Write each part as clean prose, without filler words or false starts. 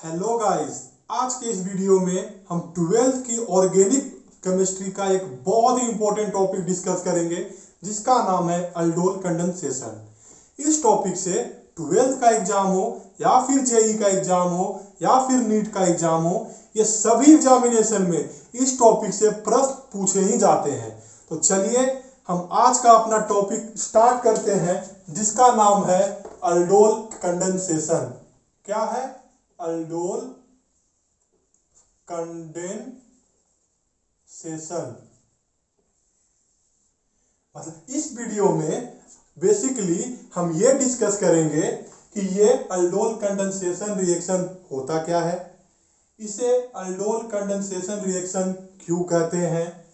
Hello guys, आज के इस वीडियो में हम 12th की ऑर्गेनिक केमिस्ट्री का एक बहुत ही इंपॉर्टेंट टॉपिक डिस्कस करेंगे जिसका नाम है अल्डोल कंडेंसेशन। इस टॉपिक से 12th का एग्जाम हो या फिर जेई का एग्जाम हो या फिर नीट का एग्जाम हो, ये सभी एग्जामिनेशन में इस टॉपिक से प्रश्न पूछे ही जाते हैं। तो चलिए हम आज का अपना टॉपिक स्टार्ट करते हैं जिसका नाम है अल्डोल कंडेंसेशन। क्या है? Aldol condensation. मतलब इस वीडियो में बेसिकली हम ये डिस्कस करेंगे कि ये अल्डोल कंडेंसेशन रिएक्शन होता क्या है, इसे अल्डोल कंडेंसेशन रिएक्शन क्यों कहते हैं,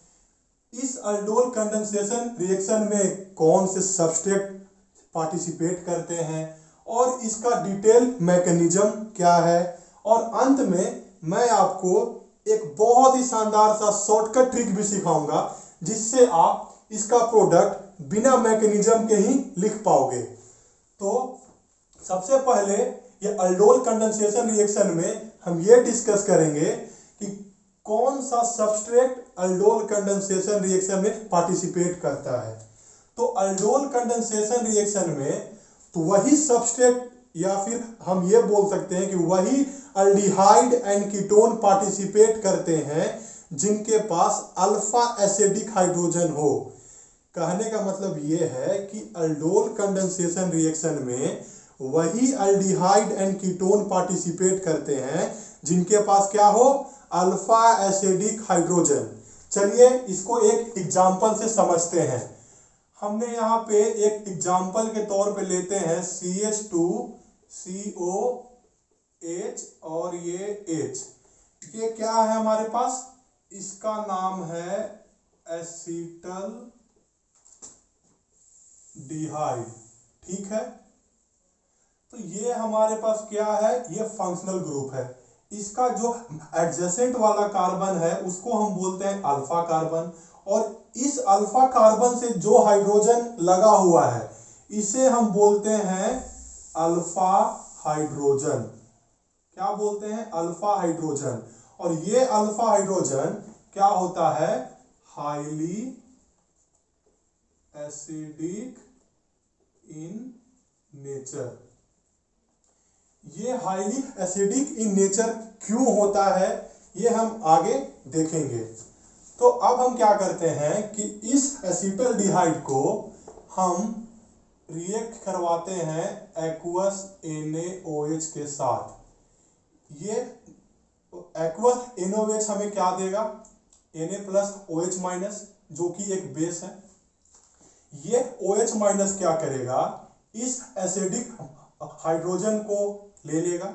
इस अल्डोल कंडेंसेशन रिएक्शन में कौन से सबस्ट्रेट पार्टिसिपेट करते हैं और इसका डिटेल मैकेनिज्म क्या है, और अंत में मैं आपको एक बहुत ही शानदार सा शॉर्टकट ट्रिक भी सिखाऊंगा जिससे आप इसका प्रोडक्ट बिना मैकेनिज्म के ही लिख पाओगे। तो सबसे पहले ये अल्डोल कंडेंसेशन रिएक्शन में हम ये डिस्कस करेंगे कि कौन सा सबस्ट्रेट अल्डोल कंडेंसेशन रिएक्शन में पार्टिसिपेट करता है। तो अल्डोल कंडेंसेशन रिएक्शन में तो वही सबस्ट्रेट या फिर हम ये बोल सकते हैं कि वही अल्डिहाइड एंड कीटोन पार्टिसिपेट करते हैं जिनके पास अल्फा एसिडिक हाइड्रोजन हो। कहने का मतलब ये है कि अल्डोल कंडेंसेशन रिएक्शन में वही अल्डिहाइड एंड कीटोन पार्टिसिपेट करते हैं जिनके पास क्या हो, अल्फा एसिडिक हाइड्रोजन। चलिए इसको एक एग्जांपल से समझते हैं। हमने यहाँ पे एक एग्जांपल के तौर पे लेते हैं CH2COH और ये H। ये क्या है हमारे पास? इसका नाम है एसीटल्डिहाइड। ठीक है, तो ये हमारे पास क्या है, ये फंक्शनल ग्रुप है। इसका जो एडजेसेंट वाला कार्बन है उसको हम बोलते हैं अल्फा कार्बन, और इस अल्फा कार्बन से जो हाइड्रोजन लगा हुआ है इसे हम बोलते हैं अल्फा हाइड्रोजन। क्या बोलते हैं? Alpha hydrogen. और ये अल्फा हाइड्रोजन क्या होता है, हाईली एसिडिक इन नेचर। ये हाईली एसिडिक इन नेचर क्यों होता है ये हम आगे देखेंगे। तो अब हम क्या करते हैं कि इस एसीटल्डिहाइड को हम रिएक्ट करवाते हैं एक्वस NaOH के साथ। ये एक्वस NaOH हमें क्या देगा, Na प्लस OH माइनस, जो कि एक बेस है। ये OH माइनस क्या करेगा, इस एसिडिक हाइड्रोजन को ले लेगा।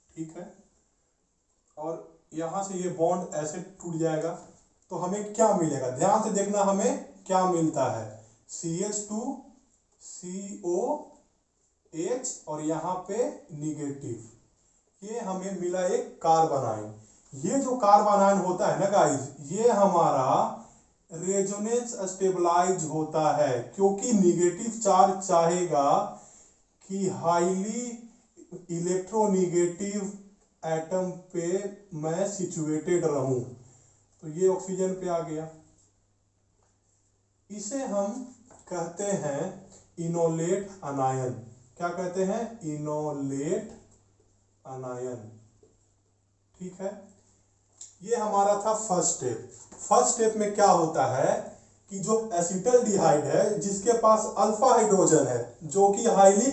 ठीक है, और यहां से ये बॉन्ड ऐसे टूट जाएगा तो हमें क्या मिलेगा, ध्यान से देखना हमें क्या मिलता है, CH2COH और यहाँ पे निगेटिव, ये हमें मिला एक कार्बन आयन। ये जो कार्बन आयन होता है ना गाइस, ये हमारा रेजोनेंस स्टेबलाइज होता है क्योंकि निगेटिव चार्ज चाहेगा कि हाईली इलेक्ट्रोनिगेटिव एटम पे मैं सिचुएटेड रहूं। तो ये ऑक्सीजन पे आ गया, इसे हम कहते हैं इनोलेट अनायन। क्या कहते हैं? इनोलेट अनायन। ठीक है, ये हमारा था फर्स्ट स्टेप। फर्स्ट स्टेप में क्या होता है कि जो एसीटल्डिहाइड है जिसके पास अल्फा हाइड्रोजन है जो कि हाईली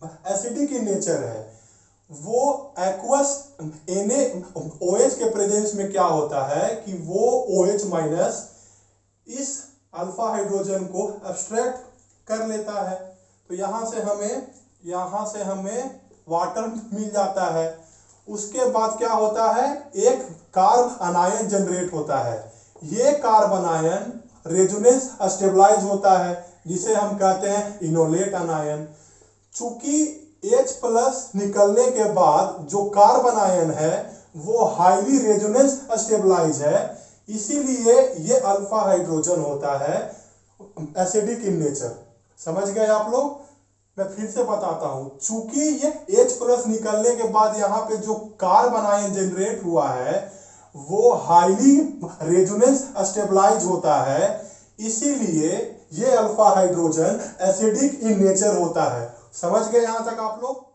एसिडिक इन नेचर है, वो एक्वस NaOH के प्रेजेंस में क्या होता है कि वो OH माइनस इस अल्फा हाइड्रोजन को एब्स्ट्रैक्ट कर लेता है। तो यहां से हमें वाटर मिल जाता है। उसके बाद क्या होता है, एक कार्ब अनायन जनरेट होता है। ये कार्बन आयन रेजोनेंस स्टेबलाइज होता है जिसे हम कहते हैं इनोलेट अनायन। चूंकि H प्लस निकलने के बाद जो कार्बन आयन है वो हाईली रेजोनेंस स्टेबलाइज है, इसीलिए ये अल्फा हाइड्रोजन होता है एसिडिक इन नेचर। समझ गए आप लोग? मैं फिर से बताता हूं, चूंकि ये H+ निकलने के बाद यहाँ पे जो कार्बन आयन जनरेट हुआ है वो हाईली रेजोनेंस स्टेबलाइज होता है, इसीलिए ये alpha hydrogen acidic in nature होता है। समझ गए यहां तक आप लोग?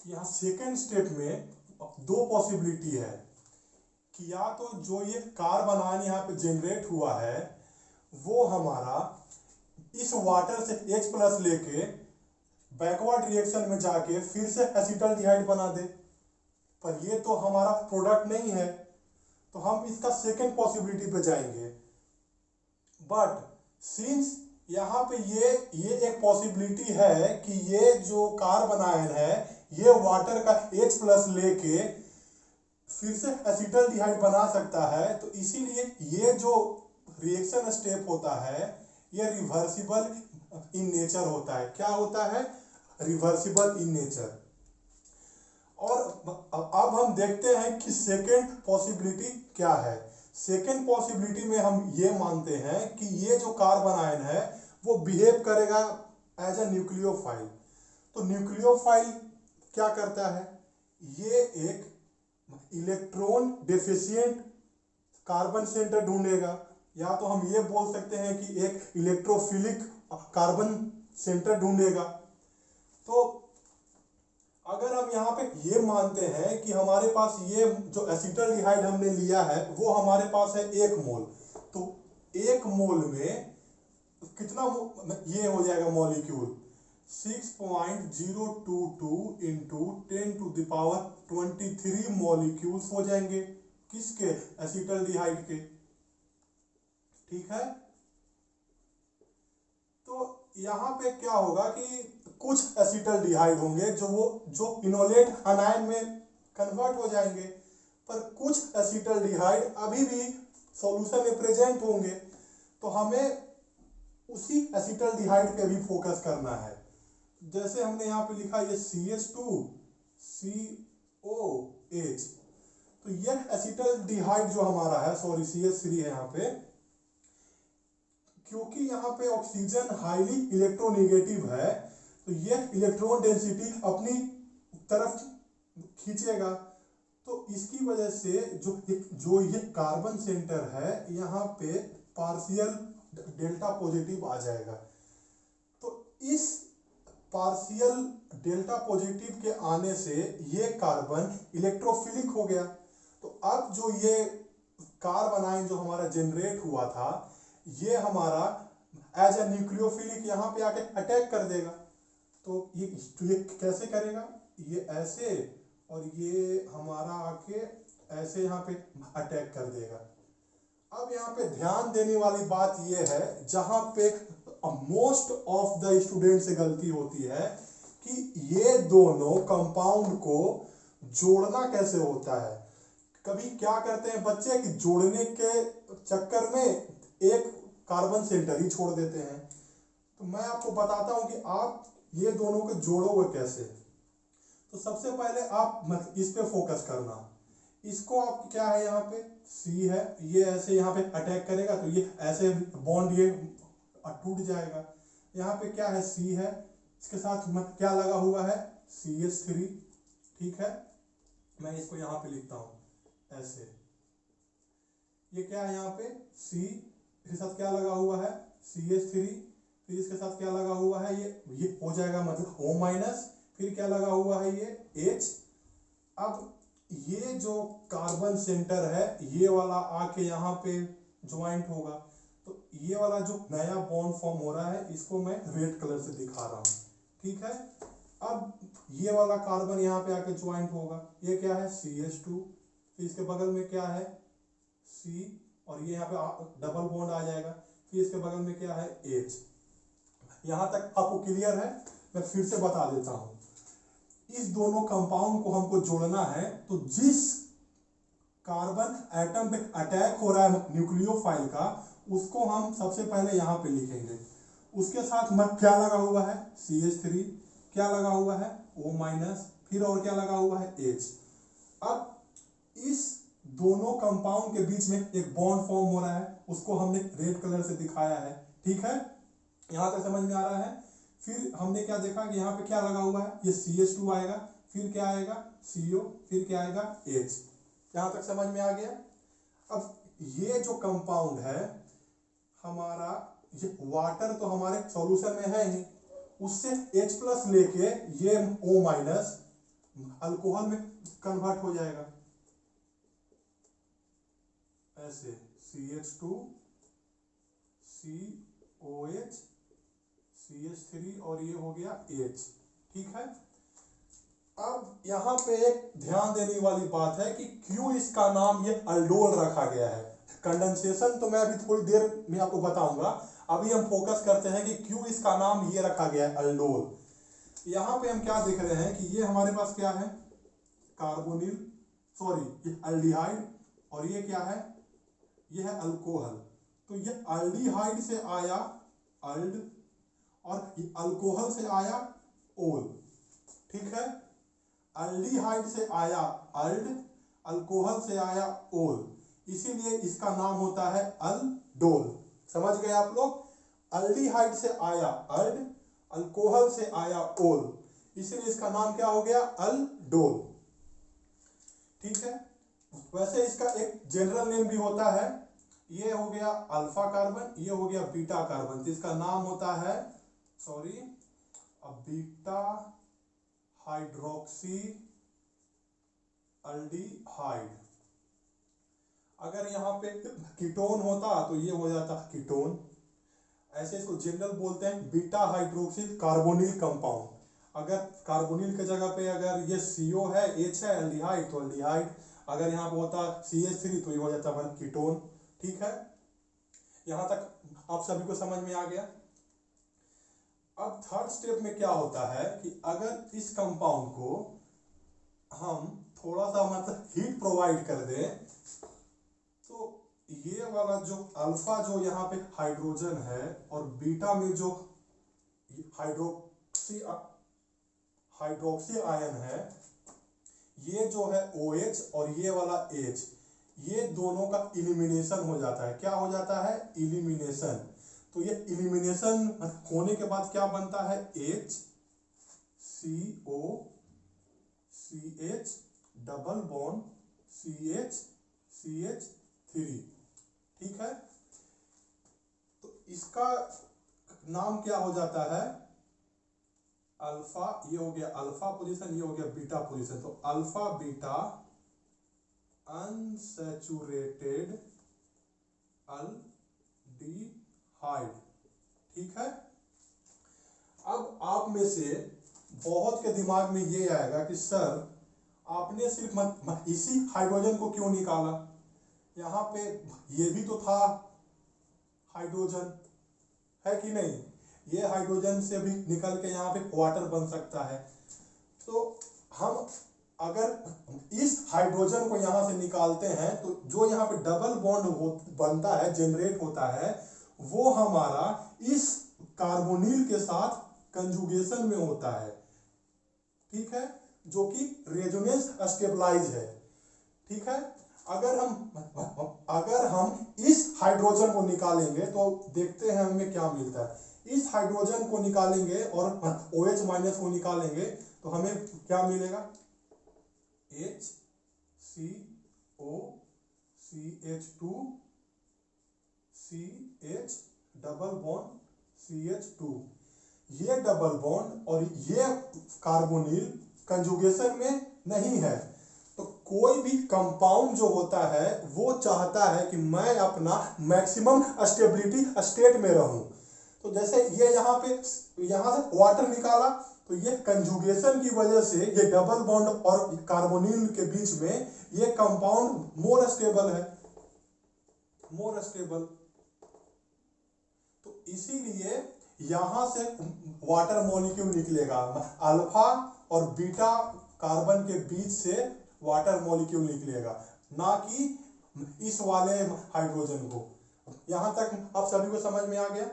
यहाँ सेकेंड स्टेप में दो पॉसिबिलिटी है कि या तो जो ये कार्बन आयन यहाँ पे जनरेट हुआ है वो हमारा इस वाटर से H+ लेके बैकवर्ड रिएक्शन में जाके फिर से एसिटल्डिहाइड बना दे, पर ये तो हमारा प्रोडक्ट नहीं है, तो हम इसका सेकेंड पॉसिबिलिटी पे जाएंगे। बट सिंस यहाँ पे ये एक पॉसिबिलिटी है कि ये जो कार्बन आयन है ये वाटर का H+ लेके फिर से एसिटल्डिहाइड बना सकता है, तो इसीलिए ये जो रिएक्शन स्टेप होता है ये रिवर्सिबल इन नेचर होता है। क्या होता है? Reversible in nature. और अब हम देखते हैं कि सेकेंड पॉसिबिलिटी क्या है। सेकेंड पॉसिबिलिटी में हम ये मानते हैं कि ये जो कार्बन आयन है वो बिहेव करेगा एज अ न्यूक्लियोफाइल। तो न्यूक्लियोफाइल क्या करता है? ये एक इलेक्ट्रॉन डेफिशिएंट कार्बन सेंटर ढूंढेगा, या तो हम ये बोल सकते हैं कि एक इलेक्ट्रोफिलिक कार्बन सेंटर ढूंढेगा। तो अगर हम यहाँ पे ये मानते हैं कि हमारे पास ये जो एसिटल्डिहाइड हमने लिया है वो हमारे पास है 1 मोल, तो 1 मोल में कितना ये हो जाएगा मॉलिक्यूल? 6.022 इंटू 10⁻23 मॉलिक्यूल्स हो जाएंगे। किसके? एसिटल्डिहाइड के। ठीक है, तो यहाँ पे क्या होगा कि कुछ एसिटल्डिहाइड होंगे जो इनोलेट अनायन में कन्वर्ट हो जाएंगे, पर कुछ एसिटल्डिहाइड अभी भी सॉल्यूशन में प्रेजेंट होंगे, तो हमें उसी एसिटल्डिहाइड पे भी फोकस करना है। जैसे हमने यहाँ पे लिखा ये CH2COH, तो ये एसिटल्डिहाइड जो हमारा है, सॉरी CH3 है यहाँ पे, क्योंकि यहाँ पे ऑक्सीजन हाईली इलेक्ट्रोनेगेटिव है तो ये इलेक्ट्रॉन डेंसिटी अपनी तरफ खींचेगा, तो इसकी वजह से जो ये कार्बन सेंटर है यहाँ पे पार्शियल डेल्टा पॉजिटिव आ जाएगा। तो इस पार्शियल डेल्टा पॉजिटिव के आने से ये कार्बन इलेक्ट्रोफिलिक हो गया। तो अब जो ये कार्बन आयन जो हमारा जनरेट हुआ था ये हमारा एज ए न्यूक्लियोफिलिक यहाँ पे आके अटैक कर देगा। तो ये कैसे करेगा? ये ऐसे, और ये हमारा आके ऐसे यहाँ पे अटैक कर देगा। अब यहाँ पे ध्यान देने वाली बात ये है, जहां पे मोस्ट ऑफ द स्टूडेंट से गलती होती है, कि ये दोनों कंपाउंड को जोड़ना कैसे होता है। कभी क्या करते हैं बच्चे कि जोड़ने के चक्कर में एक कार्बन सेंटर ही छोड़ देते हैं। तो मैं आपको बताता हूं कि आप ये दोनों को जोड़ोगे कैसे। तो सबसे पहले आप इस पे फोकस करना। इसको आप क्या है, यहाँ पे C है, ये ऐसे यहाँ पे अटैक करेगा तो ये ऐसे बॉन्ड ये टूट जाएगा। यहाँ पे क्या है, C है, इसके साथ क्या लगा हुआ है, CH3। ठीक है, मैं इसको यहाँ पे लिखता हूं ऐसे। ये क्या है यहाँ पे C, इसके साथ क्या लगा हुआ है, CH3, फिर इसके साथ क्या लगा हुआ है, ये हो जाएगा मतलब O-, फिर क्या लगा हुआ है, ये H। अब ये जो कार्बन सेंटर है ये वाला आके यहाँ पे ज्वाइंट होगा, तो ये वाला जो नया बॉन्ड फॉर्म हो रहा है इसको मैं रेड कलर से दिखा रहा हूँ। ठीक है, अब ये वाला कार्बन यहाँ पे आके ज्वाइंट होगा, ये क्या है, CH2, फिर इसके बगल में क्या है, C, और ये यहाँ पे डबल बॉन्ड आ जाएगा, फिर इसके बगल में क्या है, H। यहाँ तक आपको क्लियर है? मैं फिर से बता देता हूँ। इस दोनों कंपाउंड को हमको जोड़ना है, तो जिस कार्बन एटम पे अटैक हो रहा है न्यूक्लियोफाइल का, उसको हम सबसे पहले यहाँ पे लिखेंगे। उसके साथ क्या लगा हुआ है, CH3, क्या लगा हुआ है, O-, फिर और क्या लगा हुआ है, H। अब इस दोनों कंपाउंड के बीच में एक बॉन्ड फॉर्म हो रहा है, उसको हमने रेड कलर से दिखाया है। ठीक है, यहां तक समझ में आ रहा है? फिर हमने क्या देखा कि यहाँ पे क्या लगा हुआ है, ये CH2 आएगा, फिर क्या आएगा CO, फिर क्या आएगा H। यहाँ तक समझ में आ गया। अब ये जो कंपाउंड है हमारा, ये वाटर तो हमारे सॉल्यूशन में है ही, उससे H+ लेके ये O- अल्कोहल में कन्वर्ट हो जाएगा, ऐसे CH2 COH CH3 और ये हो गया H। ठीक है। अब यहाँ पे एक ध्यान देने वाली बात है कि क्यों इसका नाम ये अल्डोल रखा गया है। कंडेंसेशन तो मैं अभी थोड़ी देर में आपको बताऊंगा, अभी हम फोकस करते हैं कि क्यों इसका नाम ये रखा गया है अल्डोल। यहाँ पे हम क्या देख रहे हैं कि ये हमारे पास क्या है, कार्बोनिल, सॉरी ये अल्डिहाइड, और ये क्या है, ये है अल्कोहल। तो ये अल्डिहाइड से आया अल्ड, और ये अल्कोहल से आया ओल। ठीक है, अल्डिहाइड से आया अल्ड, अल्कोहल से आया ओल, इसीलिए इसका नाम होता है अल्डोल। समझ गए आप लोग, अल्डिहाइड से आया अल्ड, अल्कोहल से आया ओल, इसीलिए इसका नाम क्या हो गया, अल्डोल। ठीक है। वैसे इसका एक जनरल नेम भी होता है, ये हो गया अल्फा कार्बन, ये हो गया बीटा कार्बन, तो इसका नाम होता है बीटा हाइड्रोक्सी अल्डिहाइड। अगर यहाँ पे कीटोन होता तो ये हो जाता कीटोन। ऐसे इसको जनरल बोलते हैं बीटा हाइड्रोक्सी कार्बोनिल कंपाउंड। अगर कार्बोनिल के जगह पे अगर ये CO है, H है, एल्डिहाइड तो एल्डिहाइड। अगर यहाँ पे होता CH3 तो ये हो जाता है कीटोन। ठीक है, यहाँ तक आप सभी को समझ में आ गया। अब थर्ड स्टेप में क्या होता है कि अगर इस कंपाउंड को हम थोड़ा सा मतलब हीट प्रोवाइड कर दें, तो ये वाला जो अल्फा जो यहाँ पे हाइड्रोजन है और बीटा में जो हाइड्रोक्सी आयन है, ये जो है OH और ये वाला H, ये दोनों का इलिमिनेशन हो जाता है। क्या हो जाता है, इलिमिनेशन। तो ये इलिमिनेशन होने के बाद क्या बनता है, HCO CH double bond CH CH3। ठीक है, तो इसका नाम क्या हो जाता है, अल्फा, ये हो गया अल्फा पोजीशन, ये हो गया बीटा पोजीशन। तो अल्फा बीटा अनसैचुरेटेड अल्डिहाइड। ठीक है। अब आप में से बहुत के दिमाग में ये आएगा कि सर आपने सिर्फ इसी हाइड्रोजन को क्यों निकाला, यहाँ पे ये भी तो था हाइड्रोजन, है कि नहीं, ये हाइड्रोजन से भी निकल के यहाँ पे वाटर बन सकता है। तो हम अगर इस हाइड्रोजन को यहाँ से निकालते हैं तो जो यहाँ पे डबल बॉन्ड बनता है, जनरेट होता है, वो हमारा इस कार्बोनिल के साथ कंजुगेशन में होता है। ठीक है, जो कि रेजोनेंस स्टेबलाइज है। ठीक है, अगर हम इस हाइड्रोजन को निकालेंगे तो देखते हैं हमें क्या मिलता है। इस हाइड्रोजन को निकालेंगे और OH- को निकालेंगे तो हमें क्या मिलेगा, HCO CH2 CH double bond CH2। ये डबल बॉन्ड और ये कार्बोनिल कंजुगेशन में नहीं है। तो कोई भी कंपाउंड जो होता है वो चाहता है कि मैं अपना मैक्सिमम स्टेबिलिटी स्टेट में रहूं। तो जैसे ये यहाँ से वाटर निकाला, तो ये कंजुगेशन की वजह से ये डबल बॉन्ड और कार्बोनिल के बीच में ये कंपाउंड मोर स्टेबल है, मोर स्टेबल। तो इसीलिए यहां से वाटर मॉलिक्यूल निकलेगा, अल्फा और बीटा कार्बन के बीच से वाटर मॉलिक्यूल निकलेगा, ना कि इस वाले हाइड्रोजन को। यहां तक आप सभी को समझ में आ गया।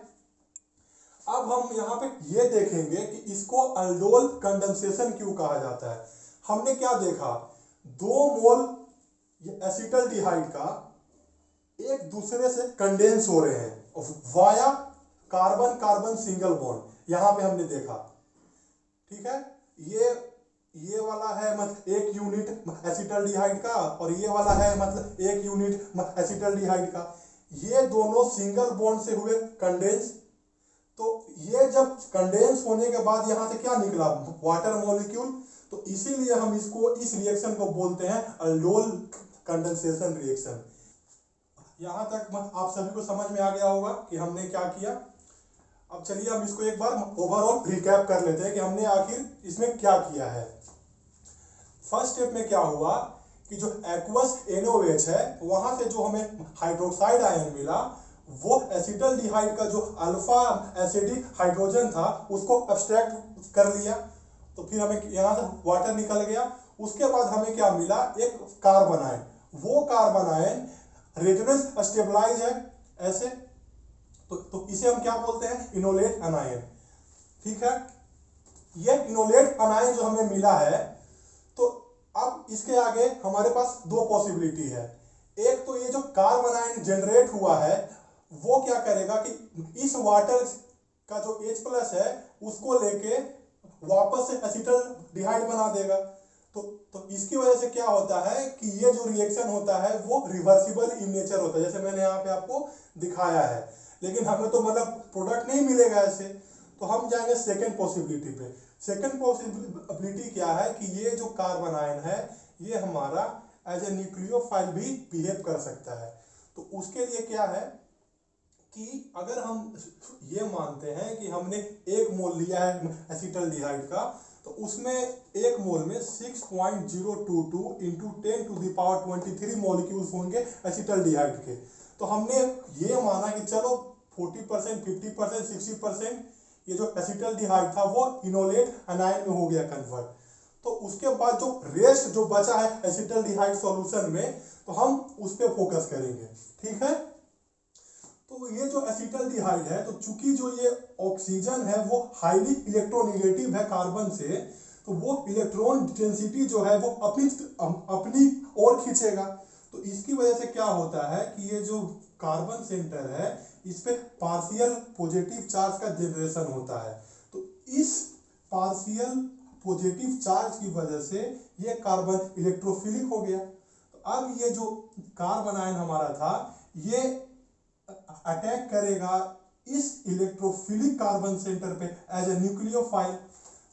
अब हम यहाँ पे ये देखेंगे कि इसको अल्डोल कंडेंसेशन क्यों कहा जाता है। हमने क्या देखा, 2 मोल एसिटल्डिहाइड का एक दूसरे से कंडेंस हो रहे हैं via carbon carbon single bond. यहां पे हमने देखा, ठीक है। ये वाला है मतलब 1 यूनिट एसिटल्डिहाइड का, और ये वाला है मतलब 1 यूनिट एसिटल्डिहाइड का। ये दोनों सिंगल बॉन्ड से हुए कंडेंस। तो ये जब कंडेंस होने के बाद यहां से क्या निकला, वाटर मॉलिक्यूल। तो इसीलिए हम इसको, इस रिएक्शन को बोलते हैं अल्डोल कंडेंसेशन रिएक्शन। यहां तक आप सभी को समझ में आ गया होगा कि हमने क्या किया। अब चलिए हम इसको एक बार ओवरऑल रिकैप कर लेते हैं कि हमने आखिर इसमें क्या किया है। फर्स्ट स्टेप में क्या हुआ कि जो एक्वस NOH है वहां से जो हमें हाइड्रोक्साइड आयन मिला, वो एसिटल्डिहाइड का जो अल्फा एसिडिक हाइड्रोजन था उसको अब्स्ट्रैक्ट कर लिया। तो फिर हमें यहां से वाटर निकल गया। उसके बाद हमें क्या मिला, एक कार्बन आयन। वो कार्बन आयन रेजोनेंस स्टेबलाइज है ऐसे, तो इसे हम क्या बोलते हैं, इनोलेट अनायन, ठीक है। ये इनोलेट अनायन जो हमें मिला है, तो अब इसके आगे हमारे पास दो पॉसिबिलिटी है। एक तो ये जो कार्बन आयन जनरेट हुआ है वो क्या करेगा कि इस वाटर का जो H+ है उसको लेके वापस से एसिटल्डिहाइड बना देगा। तो इसकी वजह से क्या होता है कि ये जो रिएक्शन होता है वो रिवर्सिबल इन नेचर होता है, जैसे मैंने यहाँ पे आपको दिखाया है। लेकिन हमें तो मतलब प्रोडक्ट नहीं मिलेगा ऐसे, तो हम जाएंगे सेकेंड पॉसिबिलिटी पे। सेकेंड पॉसिबिलिटी क्या है कि ये जो कार्बन आयन है ये हमारा एज ए न्यूक्लियोफाइल भी बिहेव कर सकता है। तो उसके लिए क्या है कि अगर हम ये मानते हैं कि हमने 1 मोल लिया है एसिटल्डिहाइड का, तो उसमें 1 मोल में 6.022 इंटू 10⁻23 मॉलिक्यूल्स होंगे एसिटल्डिहाइड के। तो हमने ये माना कि चलो 40%, 50%, 60% ये जो एसिटल्डिहाइड था वो इनोलेट अनायन में हो गया कन्वर्ट। तो उसके बाद जो रेस्ट जो बचा है एसिटल्डिहाइड सॉल्यूशन में, तो हम उस पर फोकस करेंगे, ठीक है। तो ये जो एसिटल्डिहाइड है, तो चूंकि जो ये ऑक्सीजन है वो हाईली इलेक्ट्रोनेगेटिव है कार्बन से, तो वो इलेक्ट्रॉन डेंसिटी जो है वो अपनी ओर खींचेगा। तो इसकी वजह से क्या होता है कि ये जो कार्बन सेंटर है इस पे पार्शियल पॉजिटिव चार्ज का जनरेशन होता है। तो इस पार्शियल पॉजिटिव चार्ज की वजह से ये कार्बन इलेक्ट्रोफिलिक हो गया। तो अब ये जो कार्बन आयन हमारा था ये अटैक करेगा इस इलेक्ट्रोफिलिक कार्बन सेंटर पे एज ए न्यूक्लियोफाइल।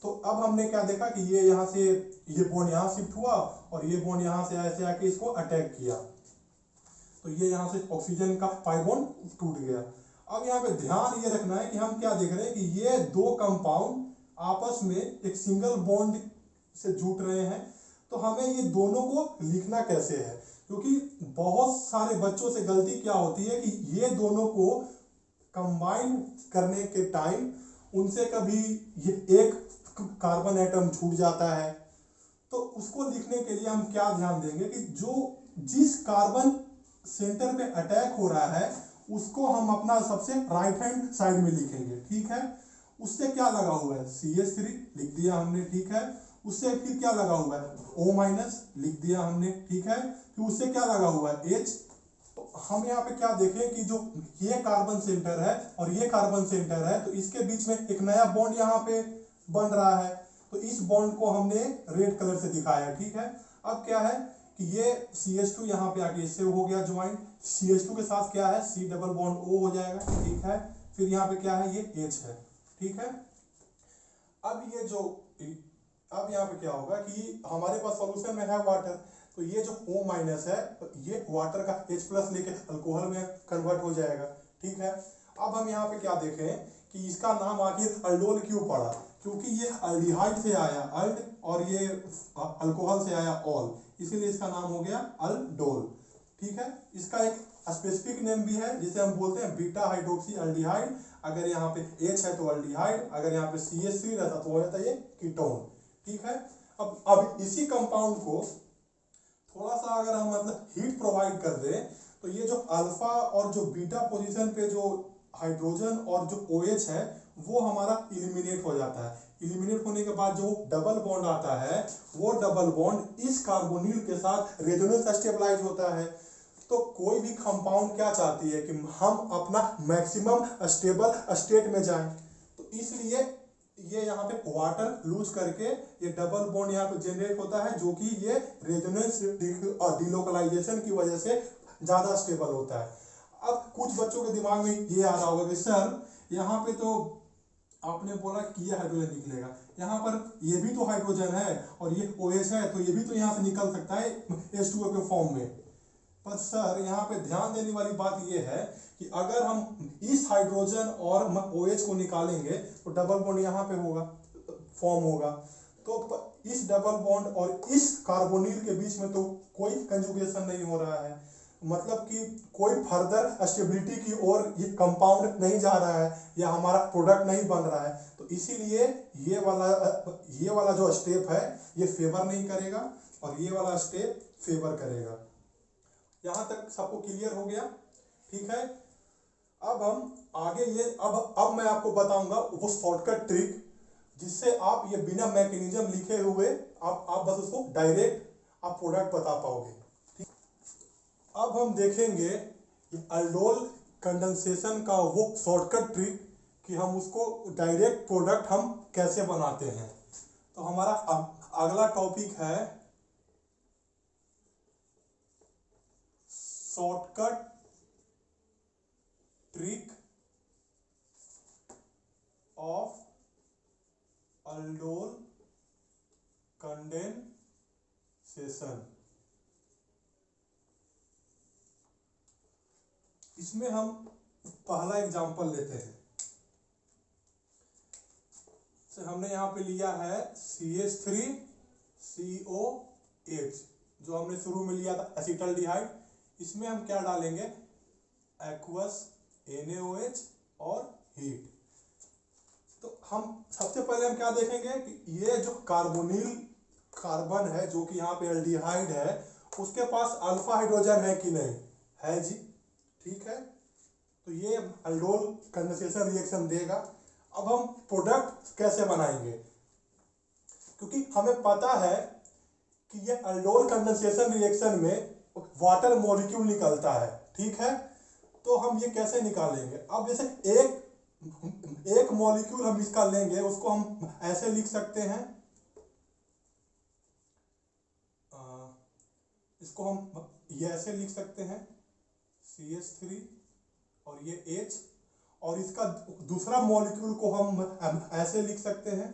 तो अब हमने क्या देखा कि ये यहाँ से ये बॉन्ड यहाँ शिफ्ट हुआ और ये बॉन्ड यहाँ से ऐसे आके इसको अटैक किया। तो ये यहाँ से ऑक्सीजन का पाई बॉन्ड टूट गया। अब यहाँ पे ध्यान ये रखना है कि हम क्या देख रहे हैं कि ये दो कंपाउंड आपस में एक सिंगल बॉन्ड से जुट रहे हैं। तो हमें ये दोनों को लिखना कैसे है, क्योंकि बहुत सारे बच्चों से गलती क्या होती है कि ये दोनों को कंबाइन करने के टाइम उनसे कभी ये एक कार्बन एटम छूट जाता है। तो उसको लिखने के लिए हम क्या ध्यान देंगे कि जो जिस कार्बन सेंटर पे अटैक हो रहा है उसको हम अपना सबसे राइट हैंड साइड में लिखेंगे, ठीक है। उससे क्या लगा हुआ है, CH3 लिख दिया हमने, ठीक है। उससे फिर क्या लगा हुआ है, O- लिख दिया हमने, ठीक है। फिर उससे क्या लगा हुआ है, H। तो हम यहाँ पे क्या देखें कि जो ये कार्बन सेंटर है और ये कार्बन सेंटर है, तो इसके बीच में एक नया बॉन्ड यहाँ पे बन रहा है। तो इस बॉन्ड को हमने रेड कलर से दिखाया, ठीक है। अब क्या है कि ये CH2 यहाँ पे आके इससे हो गया ज्वाइन। CH2 के साथ क्या है, C डबल बॉन्ड O हो जाएगा, ठीक है। फिर यहाँ पे क्या है, ये H है, ठीक है। अब ये जो अब यहाँ पे क्या होगा कि हमारे पास सॉल्यूशन में है वाटर, तो ये जो O- है तो ये वाटर का H+ लेके अल्कोहल में कन्वर्ट हो जाएगा, ठीक है। अब हम यहाँ पे क्या देखें कि इसका नाम आखिर अल्डोल क्यों पड़ा, क्योंकि ये अल्डिहाइड से आया अल्ड और ये अल्कोहल से आया ऑल, इसीलिए इसका नाम हो गया अल्डोल, ठीक है। इसका एक स्पेसिफिक नेम भी है जिसे हम बोलते हैं बीटा हाइड्रोक्सी अल्डिहाइड। अगर यहाँ पे H है तो अल्डिहाइड, अगर यहाँ पे CH3 रहता तो हो जाता ये कीटोन, ठीक है। अब इसी कंपाउंड को थोड़ा सा अगर हम मतलब हीट प्रोवाइड कर दें, तो ये जो अल्फा और जो बीटा पोजीशन पे जो हाइड्रोजन और जो OH है वो हमारा इलिमिनेट हो जाता है। इलिमिनेट होने के बाद जो डबल बॉन्ड आता है वो डबल बॉन्ड इस कार्बोनिल के साथ रेजोनेंस स्टेबलाइज होता है। तो कोई भी कंपाउंड क्या चाहती है कि हम अपना मैक्सिमम स्टेबल स्टेट में जाएं। तो इसलिए ये यहाँ पे वाटर लूज करके ये डबल बॉन्ड यहाँ पे जनरेट होता है, जो कि ये रेजोनेंस डिलोकलाइजेशन की वजह से ज्यादा स्टेबल होता है। अब कुछ बच्चों के दिमाग में ये आ रहा होगा कि सर यहाँ पे तो आपने बोला कि ये हाइड्रोजन निकलेगा, यहाँ पर ये भी तो हाइड्रोजन है और ये OH है, तो ये भी तो यहाँ से निकल सकता है H2O के फॉर्म में। पर सर यहाँ पे ध्यान देने वाली बात ये है कि अगर हम इस हाइड्रोजन और OH को निकालेंगे तो डबल बॉन्ड यहाँ पे होगा, फॉर्म होगा। तो इस डबल बॉन्ड और इस कार्बोनिल के बीच में तो कोई कंजुगेशन नहीं हो रहा है, मतलब कि कोई फर्दर स्टेबिलिटी की ओर ये कंपाउंड नहीं जा रहा है या हमारा प्रोडक्ट नहीं बन रहा है। तो इसीलिए ये वाला जो स्टेप है ये फेवर नहीं करेगा और ये वाला स्टेप फेवर करेगा। यहां तक सबको क्लियर हो गया? ठीक है। अब हम आगे ये अब मैं आपको बताऊंगा वो शॉर्टकट ट्रिक जिससे आप ये बिना मैकेनिज्म लिखे हुए आप बस उसको डायरेक्ट आप प्रोडक्ट बता पाओगे। ठीक। अब हम देखेंगे अल्डोल कंडेंसेशन का वो शॉर्टकट ट्रिक कि हम उसको डायरेक्ट प्रोडक्ट हम कैसे बनाते हैं। तो हमारा अगला टॉपिक है shortcut trick of aldol condensation. इसमें हम पहला एग्जांपल लेते हैं। तो हमने यहां पे लिया है CH3COH, जो हमने शुरू में लिया था एसिटल्डिहाइड। इसमें हम क्या डालेंगे? एक्वस NaOH और हीट। तो हम सबसे पहले हम क्या देखेंगे कि ये जो कार्बन है जो कि यहाँ पे एल्डिहाइड है, उसके पास अल्फा हाइड्रोजन है कि नहीं है जी। ठीक है, तो ये अल्डोल कंडेंसेशन रिएक्शन देगा। अब हम प्रोडक्ट कैसे बनाएंगे, क्योंकि हमें पता है कि ये अल्डोल कंडेंसेशन रिएक्शन में वाटर मॉलिक्यूल निकलता है। ठीक है, तो हम ये कैसे निकालेंगे? अब जैसे एक मॉलिक्यूल हम इसका लेंगे, उसको हम ऐसे लिख सकते हैं, इसको हम ये ऐसे लिख सकते हैं CH3 और ये H, और इसका दूसरा मॉलिक्यूल को हम ऐसे लिख सकते हैं।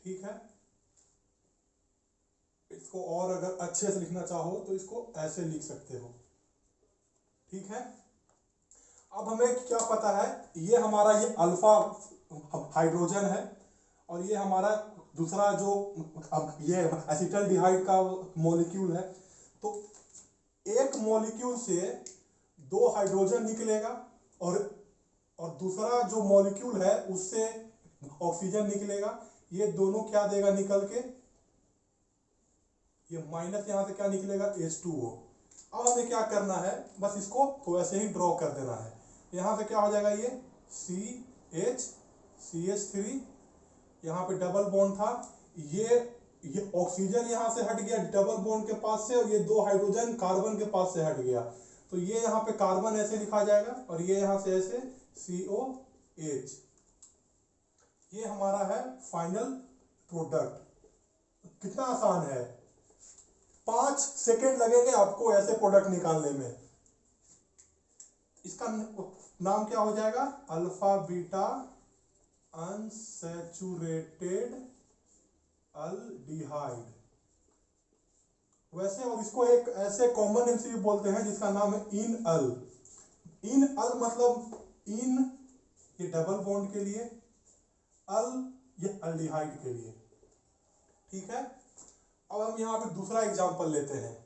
ठीक है, इसको और अगर अच्छे से लिखना चाहो तो इसको ऐसे लिख सकते हो। ठीक है, अब हमें क्या पता है, ये हमारा ये अल्फा हाइड्रोजन है और ये हमारा दूसरा जो ये एसिटल्डिहाइड का मॉलिक्यूल है। तो एक मॉलिक्यूल से 2 हाइड्रोजन निकलेगा और दूसरा जो मॉलिक्यूल है उससे ऑक्सीजन निकलेगा। ये दोनों क्या देगा निकल के? ये माइनस यहां से क्या निकलेगा? H2O। अब हमें क्या करना है, बस इसको तो ऐसे ही ड्रॉ कर देना है। यहां से क्या हो जाएगा? ये CH3, यहाँ पे डबल बॉन्ड था, ये ऑक्सीजन यहां से हट गया डबल बॉन्ड के पास से, और ये 2 हाइड्रोजन कार्बन के पास से हट गया। तो ये यहाँ पे कार्बन ऐसे लिखा जाएगा और ये यहां से ऐसे COH। ये हमारा है फाइनल प्रोडक्ट। कितना आसान है, 5 सेकेंड लगेंगे आपको ऐसे प्रोडक्ट निकालने में। इसका नाम क्या हो जाएगा? Alpha beta unsaturated aldehyde. वैसे और इसको एक ऐसे कॉमन नेम से भी बोलते हैं जिसका नाम है इनअल। इनअल मतलब इन ये डबल बॉन्ड के लिए, अल ये अल्डिहाइड के लिए। ठीक है, अब हम यहां पे दूसरा एग्जांपल लेते हैं।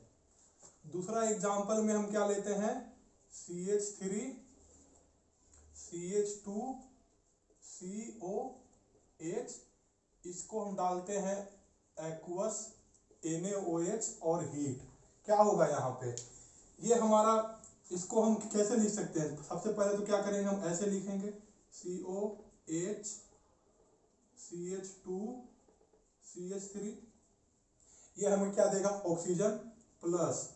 दूसरा एग्जांपल में हम क्या लेते हैं? CH3 CH2 COH, इसको हम डालते हैं एक्वस NaOH और हीट। क्या होगा यहाँ पे? ये हमारा, इसको हम कैसे लिख सकते हैं? सबसे पहले तो क्या करेंगे, हम ऐसे लिखेंगे COH CH2 CH3। ये हमें क्या देगा? Oxygen plus.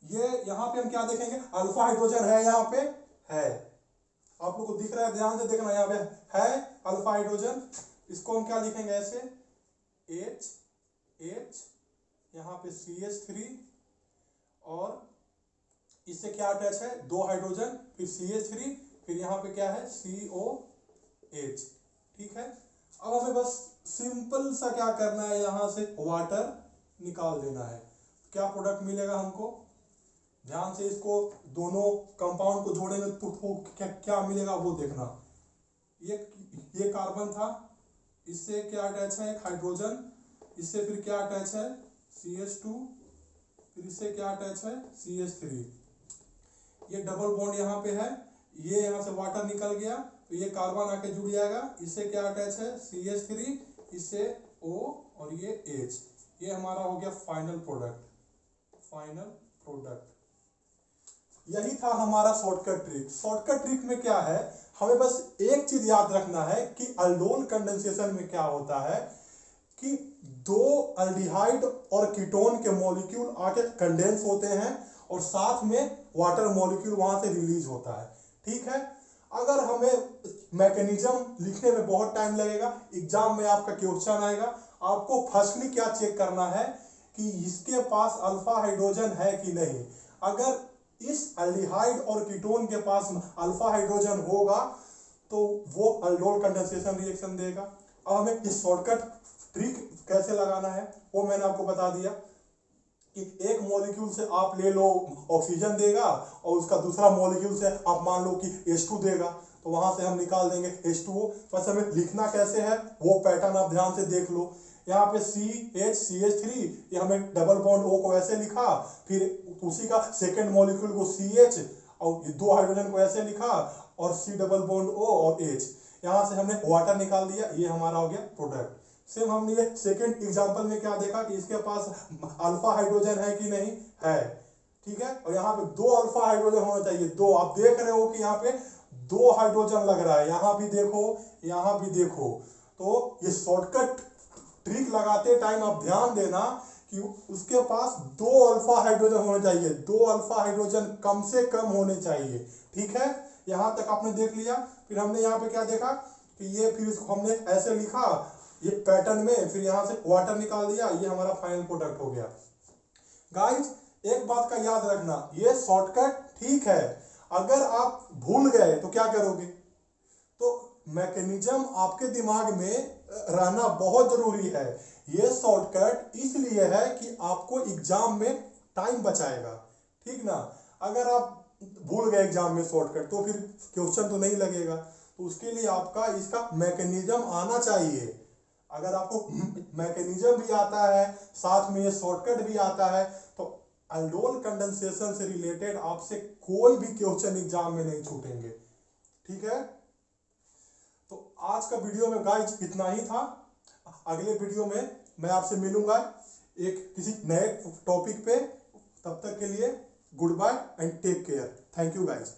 ये यहाँ पे हम क्या देखेंगे? अल्फा हाइड्रोजन है यहाँ पे, है। आप लोग को दिख रहा है, ध्यान से देखना, यहाँ पे है अल्फा हाइड्रोजन, इसको हम क्या लिखेंगे ऐसे, H H, यहाँ पे CH3 और इससे क्या अटैच है, 2 हाइड्रोजन, फिर CH3, फिर यहाँ पे क्या है COH। ठीक है, अब हमें बस सिंपल सा क्या करना है, यहाँ से वाटर निकाल देना है। क्या प्रोडक्ट मिलेगा हमको, ध्यान से इसको दोनों कंपाउंड को जोड़ेंगे तो क्या मिलेगा वो देखना। ये कार्बन था, इससे क्या अटैच है, एक हाइड्रोजन, इससे फिर क्या अटैच है CH2, फिर इससे क्या अटैच है CH3। ये डबल बॉन्ड यहाँ पे है, ये यहाँ से वाटर निकल गया तो ये कार्बन आके जुड़ जाएगा, इससे क्या अटैच है CH3, इससे O और ये H। ये हमारा हो गया फाइनल प्रोडक्ट। यही था हमारा शॉर्टकट ट्रिक। शॉर्टकट ट्रिक में क्या है, हमें बस एक चीज याद रखना है कि अल्डोल कंडेंसेशन में क्या होता है कि 2 अल्डिहाइड और कीटोन के मॉलिक्यूल आके कंडेंस होते हैं और साथ में वाटर मॉलिक्यूल वहां से रिलीज होता है। ठीक है, अगर हमें मैकेनिज्म लिखने में बहुत टाइम लगेगा, एग्जाम में आपका क्वेश्चन आएगा, आपको फर्स्टली क्या चेक करना है कि इसके पास अल्फा हाइड्रोजन है कि नहीं। अगर इस अल्डिहाइड और कीटोन के पास अल्फा हाइड्रोजन होगा तो वो अल्डोल कंडेंसेशन रिएक्शन देगा। अब हमें इस शॉर्टकट ट्रिक कैसे लगाना है वो मैंने आपको बता दिया कि एक मॉलिक्यूल से आप ले लो ऑक्सीजन देगा और उसका दूसरा मॉलिक्यूल से आप मान लो कि H2 देगा, तो वहां से हम निकाल देंगे H2O। बस हमें लिखना कैसे है वो पैटर्न आप ध्यान से देख लो। यहाँ पे CH3, ये हमें डबल बॉन्ड O को ऐसे लिखा, फिर उसी का सेकेंड मॉलिक्यूल को CH और 2 हाइड्रोजन को ऐसे लिखा और C डबल बॉन्ड O और H। यहाँ से हमने वाटर निकाल दिया, ये हमारा हो गया प्रोडक्ट। सेम हमने ये सेकेंड एग्जांपल में क्या देखा कि इसके पास अल्फा हाइड्रोजन है कि नहीं है। ठीक है, और यहाँ पे 2 अल्फा हाइड्रोजन होना चाहिए, 2। आप देख रहे हो कि यहाँ पे 2 हाइड्रोजन लग रहा है, यहाँ भी देखो, यहाँ भी देखो। तो ये शॉर्टकट ट्रिक लगाते टाइम आप ध्यान देना कि उसके पास 2 अल्फा हाइड्रोजन होने चाहिए, 2 अल्फा हाइड्रोजन कम से कम होने चाहिए। ठीक है, यहां तक आपने देख लिया। फिर हमने यहाँ पे क्या देखा कि ये, फिर इसको हमने ऐसे लिखा ये पैटर्न में, फिर यहां से वाटर निकाल दिया, ये हमारा फाइनल प्रोडक्ट हो गया। गाइस एक बात का याद रखना, ये शॉर्टकट ठीक है, अगर आप भूल गए तो क्या करोगे, तो मैकेनिज्म आपके दिमाग में रहना बहुत जरूरी है। ये शॉर्टकट इसलिए है कि आपको एग्जाम में टाइम बचाएगा। ठीक ना, अगर आप भूल गए एग्जाम में शॉर्टकट तो फिर क्वेश्चन तो नहीं लगेगा, तो उसके लिए आपका इसका मैकेनिज्म आना चाहिए। अगर आपको मैकेनिज्म भी आता है, साथ में ये शॉर्टकट भी आता है, तो अल्डोल कंडेंसेशन से रिलेटेड आपसे कोई भी क्वेश्चन एग्जाम में नहीं छूटेंगे। ठीक है, तो आज का वीडियो में गाइस इतना ही था। अगले वीडियो में मैं आपसे मिलूंगा एक किसी नए टॉपिक पे। तब तक के लिए goodbye and take care. Thank you guys.